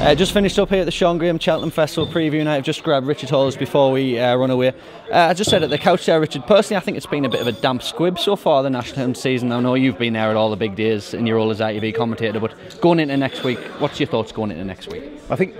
Just finished up here at the Sean Graham Cheltenham Festival preview night. I've just grabbed Richard Hoiles before we run away. I just said at the couch there, Richard, personally I think it's been a bit of a damp squib so far the national team season. I know you've been there at all the big days in your role as ITV commentator, but going into next week, what's your thoughts going into next week? I think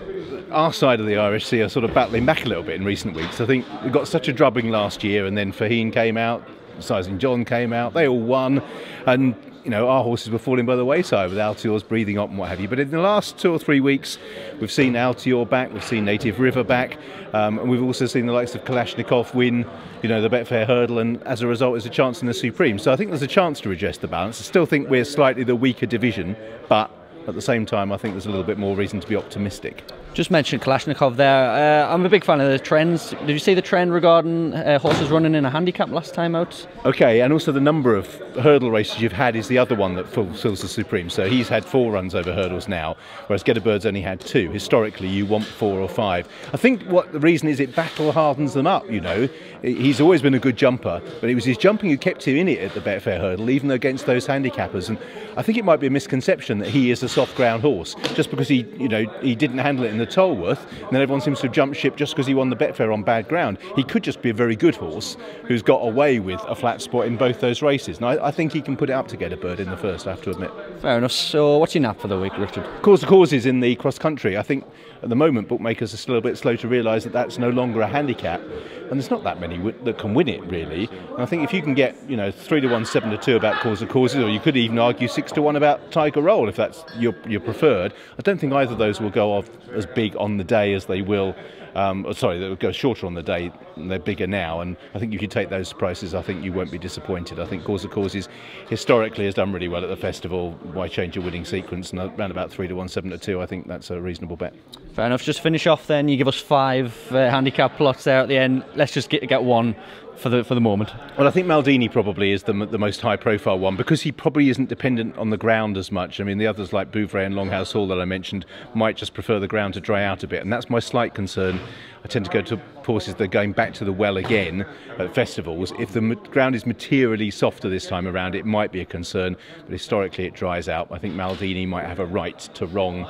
our side of the Irish Sea are sort of battling back a little bit in recent weeks. I think we got such a drubbing last year, and then Faheen came out, Sizing John came out, they all won, and you know, our horses were falling by the wayside with Altior's breathing up and what have you. But in the last 2 or 3 weeks, we've seen Altior back, we've seen Native River back, and we've also seen the likes of Kalashnikov win, you know, the Betfair Hurdle, and as a result, there's a chance in the Supreme. So I think there's a chance to redress the balance. I still think we're slightly the weaker division, but at the same time, I think there's a little bit more reason to be optimistic. Just mentioned Kalashnikov there. I'm a big fan of the trends. Did you see the trend regarding horses running in a handicap last time out? Okay, and also the number of hurdle races you've had is the other one that fills the Supreme. So he's had 4 runs over hurdles now, whereas Get a Bird's only had 2. Historically, you want 4 or 5. I think what the reason is, it battle hardens them up, you know. He's always been a good jumper, but it was his jumping who kept him in it at the Betfair Hurdle, even against those handicappers. And I think it might be a misconception that he is a soft ground horse, just because he didn't handle it in the Tolworth, and then everyone seems to have jumped ship just because he won the Betfair on bad ground. He could just be a very good horse who's got away with a flat spot in both those races. And I think he can put it up to Get a Bird in the first, I have to admit. Fair enough. So what's your nap for the week, Richard? Cause the causes in the cross country. I think at the moment bookmakers are still a bit slow to realise that that's no longer a handicap, and there's not that many that can win it really. And I think if you can get 3 to 1, 7 to 2 about cause the causes, or you could even argue 6 to 1 about Tiger Roll if that's your preferred. I don't think either of those will go off as big on the day as they will. They'll go shorter on the day, and they're bigger now, and I think if you take those prices, I think you won't be disappointed. I think Cause the Causes historically has done really well at the festival. Why change your winning sequence? And around about 3 to 1, 7 to 2, I think that's a reasonable bet. Fair enough. Just finish off then, you give us 5 handicap plots there at the end. Let's just get one for the moment. Well, I think Maldini probably is the most high profile one, because he probably isn't dependent on the ground as much. I mean, the others like Bouvray and Longhouse Hall that I mentioned might just prefer the ground to dry out a bit, and that's my slight concern. I tend to go to horses that are going back to the well again at festivals. If the ground is materially softer this time around, it might be a concern, but historically it dries out. I think Maldini might have a right to wrong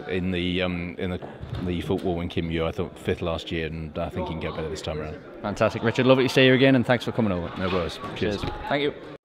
in the football in Kim Yu. I thought 5th last year, and I think he can get better this time around. Fantastic, Richard. Lovely to see you again, and thanks for coming over. No worries. Cheers. Thank you.